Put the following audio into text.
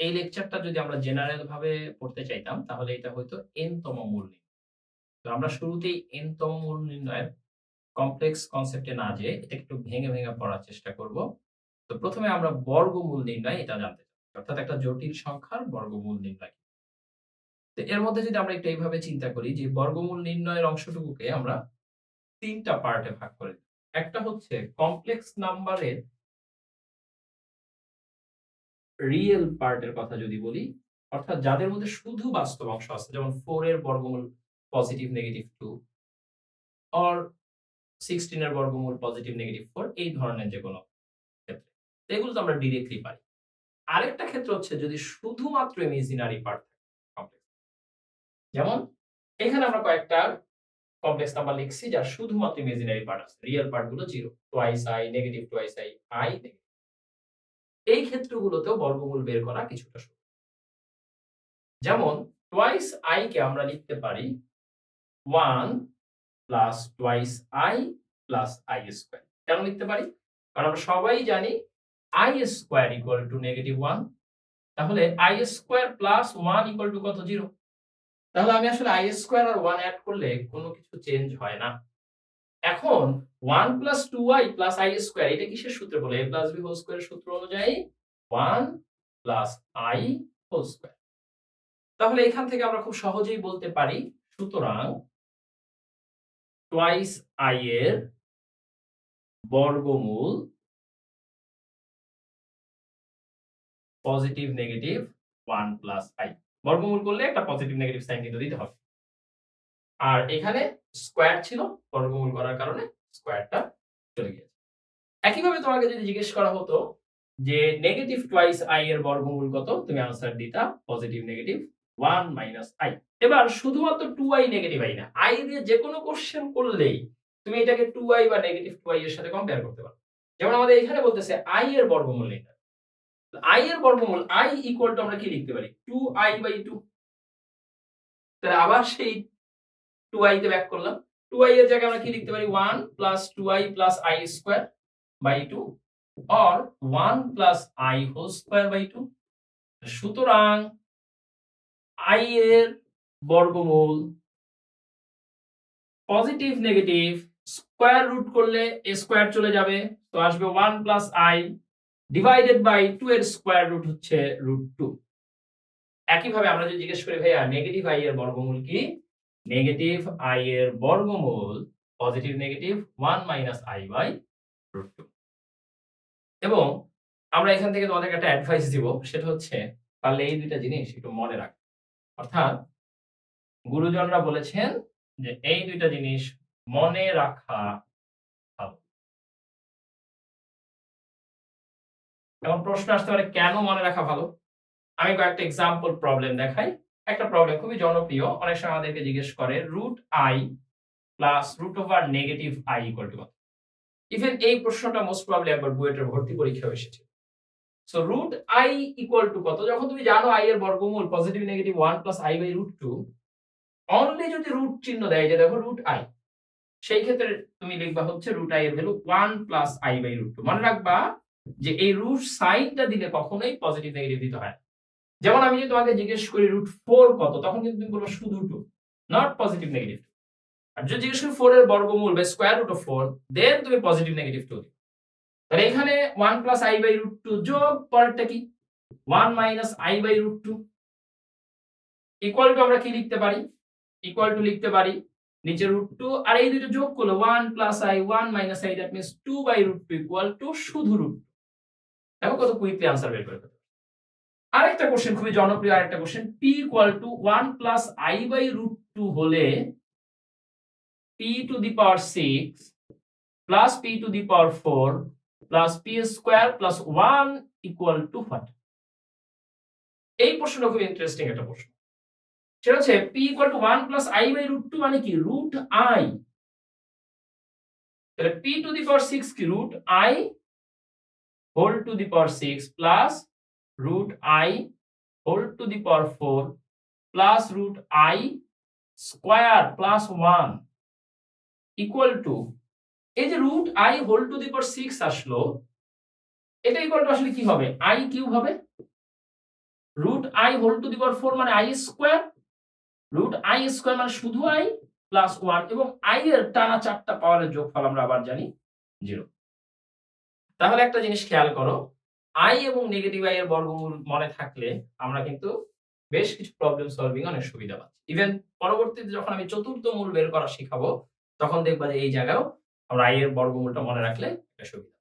এই লেকচারটা যদি আমরা জেনারেল ভাবে পড়তে চাইতাম তাহলে এটা হয়তো n তম মূল নির্ণয়। তো আমরা শুরুতেই n তম মূল নির্ণয়ের কমপ্লেক্স কনসেপ্ট এ না যেয়ে এটা একটু ভেঙে পড়ার চেষ্টা করব। তো ১ম এ আমরা বর্গমূল নির্ণয় এটা জানতে চাচ্ছি। অর্থাৎ একটা জটিল সংখ্যার বর্গমূল নির্ণয়। তো এর মধ্যে যদি আমরা একটু এইভাবে চিন্তা করি যে বর্গমূল নির্ণয়ের অংশটুকুকে আমরা ৩ টা পার্টে ভাগ করে দিই। একটা হচ্ছে কমপ্লেক্স নাম্বারের রিয়েল পার্টের কথা যদি বলি, অর্থাৎ যাদের মধ্যে শুধু বাস্তব অংশ আছে যেমন 4 এর বর্গমূল পজিটিভ, নেগেটিভ 2 অর 16 এর বর্গমূল পজিটিভ, নেগেটিভ 4 এই ধরনের যেকোনো ক্ষেত্রে। তো এগুলো তো আমরা ডিরেক্টলি পারি। আরেকটা ক্ষেত্র হচ্ছে যদি শুধুমাত্র ইমাজিনারি পার্ট থাকে কমপ্লেক্স। যেমন এখানে আমরা কয়েকটা কমপ্লেক্স নাম্বার লিখছি যার শুধুমাত্র ইমাজিনারি পার্ট আছে। রিয়েল পার্ট গুলো 0, twice i, negative twice i negative. এই ক্ষেত্রগুলোতেও বর্গমূল বের করা কিছুটা সহজ। যেমন টুয়াইস i কে আমরা লিখতে পারি 1 plus twice i plus i square. কেন লিখতে পারি? কারণ আমরা সবাই জানি i square equal to negative 1। তাহলে i square plus 1 equal two কত? 0। তাহলে আমি আসলে i স্কয়ার আর 1 এড করলে কোনো কিছু চেঞ্জ হয় না। এখন 1 plus 2i plus i square এটা কিসের সূত্রে বলে? a প্লাস b হোল স্কয়ারের সূত্র অনুযায়ী 1 প্লাস i হোল স্কয়ার। তাহলে এখান থেকে আমরা খুব সহজেই বলতে পারি সুতরাং টুয়াইস i এর বর্গমূল পজিটিভ নেগেটিভ 1 প্লাস i। বর্গমূল করলে একটা পজিটিভ নেগেটিভ সাইন কিন্তু দিতে হবে। আর এখানে স্কয়ার ছিল, বর্গমূল করার কারণে স্কয়ারটা চলে গিয়েছে। একইভাবে তোমাকে যদি জিজ্ঞেস করা হতো যে নেগেটিভ টুয়াইস i এর বর্গমূল কত? তুমি আনসার দিতা পজিটিভ নেগেটিভ 1 মাইনাস i। এবার শুধুমাত্র 2i নেগেটিভ i না, i দিয়ে যেকোনো কোশ্চেন করলেই তুমি এটাকে 2i বা নেগেটিভ 2i এর সাথে কম্পেয়ার করতে পারো। যেমন আমাদের এখানে বলতেছে i এর বর্গমূল নির্ণয়। i এর বর্গমূল i ইকুয়াল টু আমরা কি লিখতে পারি? 2i by 2। তাহলে আবার সেই 2i তে ব্যাক করলাম। 2i এর জায়গায় আমরা কি লিখতে পারি? 1 plus 2i plus i square by 2 or 1 plus i whole square by 2। সুতরাং i এর বর্গমূল পজিটিভ নেগেটিভ স্কয়ার রুট করলে a স্কয়ার চলে যাবে, তো আসবে 1 প্লাস i ডিভাইডেড বাই 2 এর স্কয়ার রুট হচ্ছে √2। একইভাবে আমরা যদি জিজ্ঞেস করি ভাইয়া নেগেটিভ i এর বর্গমূল কি? নেগেটিভ i এর বর্গমূল positive negative 1 minus i by √2। এবং আমরা এখান থেকে তোমাদেরকে একটা অ্যাডভাইস দিব, সেটা হচ্ছে পারলে এই দুইটা জিনিস একটু মনে রাখ। অর্থাৎ গুরুজনরা বলেছেন যে এই দুইটা জিনিস মনে রাখা ভালো। এখন প্রশ্ন আসতে পারে কেন মনে রাখা ভালো? আমি কয়েকটা এক্সাম্পল প্রবলেম দেখাই। একটা প্রবলেম খুবই জনপ্রিয়, অনেক সময় আমাদেরকে জিজ্ঞেস করে √i plus √negative i equal to কত? ইভেন এই প্রশ্নটা মোস্ট প্রবাবলি একবার বুয়েটের ভর্তি পরীক্ষায় এসেছে। সো √i ইকুয়াল টু কত? যখন তুমি জানো i এর বর্গমূল positive negative 1 plus i by √2, only যদি রুট চিহ্ন দেয় যে দেখো √i, সেই ক্ষেত্রে তুমি লিখবা হচ্ছে √i এর ভ্যালু 1 প্লাস i বাই √2। মনে রাখবা যে এই রুট সাইনটা দিলে কখনোই পজিটিভ নেগেটিভ দিতে হয়। যেমন আমি যদি তোমাকে জিজ্ঞেস করি √4 কত, তখন কিন্তু তুমি বলবা শুধু 2, নট পজিটিভ নেগেটিভ। আর যদি জিজ্ঞেস করি 4 এর বর্গমূল বা স্কয়ার রুট অফ 4, দেন তুমি পজিটিভ নেগেটিভ 2 দিবে। তাহলে এখানে 1 প্লাস i বাই √2 যোগ পরেরটা কি? 1 minus i by √2 equal to আমরা কি লিখতে পারি? ইকুয়াল টু লিখতে পারি নিচে √2 আর এই দুটো যোগ করলে 1 plus i 1 minus i, that means 2 by √2 equal to শুধু √2। দেখো কত কুইকলি আনসার বের করে ফেলতে। আরেকটা কোশ্চেন খুবই জনপ্রিয় আরেকটা question, p equal to 1 plus i by √2 হলে p to the power 6 plus p to the power 4 plus p square plus 1 equal to what? এই প্রশ্নটা খুব ইন্টারেস্টিং একটা প্রশ্ন। সেটা হচ্ছে p equal to 1 plus i by √2 মানে কি? √i। তাহলে p টু দি পাওয়ার 6 কি? √i whole to the power 6 plus √i whole to the power 4 plus √i square plus 1 equal to, এই যে √i whole to the power 6 আসলো, এটা equal to আসলে কি হবে? i কিউব হবে। Root i whole to the power 4 মানে i square, root i square মানে শুধু আই প্লাস 1 এবং আই এর টানা 4টা পাওয়ারের যোগফল আমরা আবার জানি 0। তাহলে একটা জিনিস খেয়াল করো, আই এবং নেগেটিভ আই এর বর্গমূল মনে থাকলে আমরা কিন্তু বেশ কিছু প্রবলেম সলভিং অনেক সুবিধা পাচ্ছি। ইভেন পরবর্তীতে যখন আমি চতুর্থ মূল বের করা শিখাবো, তখন দেখবা যে এই জায়গায়ও আমরা আই এর বর্গমূলটা মনে রাখলে একটা সুবিধা।